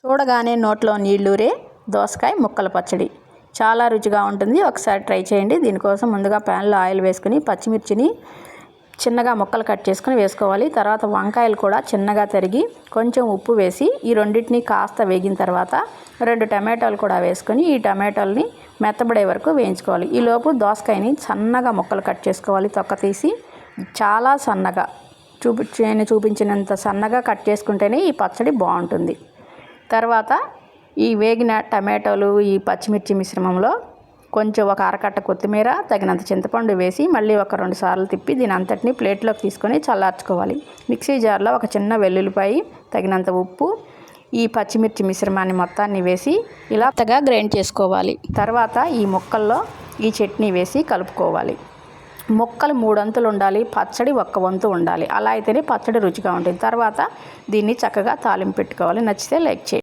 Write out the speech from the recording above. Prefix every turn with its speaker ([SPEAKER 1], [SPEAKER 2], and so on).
[SPEAKER 1] చూడగానే నోట్లో నీళ్ళూరే దోసకాయ ముక్కల పచ్చడి చాలా రుచిగా ఉంటుంది. ఒకసారి ట్రై చేయండి. దీనికోసం ముందుగా ప్యాన్లో ఆయిల్ వేసుకుని పచ్చిమిర్చిని చిన్నగా ముక్కలు కట్ చేసుకుని వేసుకోవాలి. తర్వాత వంకాయలు కూడా చిన్నగా తరిగి కొంచెం ఉప్పు వేసి ఈ రెండింటిని కాస్త వేగిన తర్వాత 2 టమాటాలు కూడా వేసుకొని ఈ టమాటాలని మెత్తబడే వరకు వేయించుకోవాలి. ఈలోపు దోసకాయని సన్నగా ముక్కలు కట్ చేసుకోవాలి. తొక్క తీసి చాలా సన్నగా నేను చూపించినంత సన్నగా కట్ చేసుకుంటేనే ఈ పచ్చడి బాగుంటుంది. తర్వాత ఈ వేగిన టమాటాలు ఈ పచ్చిమిర్చి మిశ్రమంలో కొంచెం ఒక అరకట్ట కొత్తిమీర, తగినంత చింతపండు వేసి మళ్ళీ ఒక 2 సార్లు తిప్పి దీని అంతటిని ప్లేట్లోకి తీసుకొని చల్లార్చుకోవాలి. మిక్సీ జార్లో ఒక చిన్న వెల్లుల్లిపాయ, తగినంత ఉప్పు, ఈ పచ్చిమిర్చి మిశ్రమాన్ని మొత్తాన్ని వేసి ఇలా మెత్తగా గ్రైండ్ చేసుకోవాలి. తర్వాత ఈ ముక్కల్లో ఈ చట్నీ వేసి కలుపుకోవాలి. ముక్కలు 3 వంతులు ఉండాలి, పచ్చడి 1 వంతు ఉండాలి. అలా అయితేనే పచ్చడి రుచిగా ఉంటుంది. తర్వాత దీన్ని చక్కగా తాలింపు పెట్టుకోవాలి. నచ్చితే లైక్ చేయండి.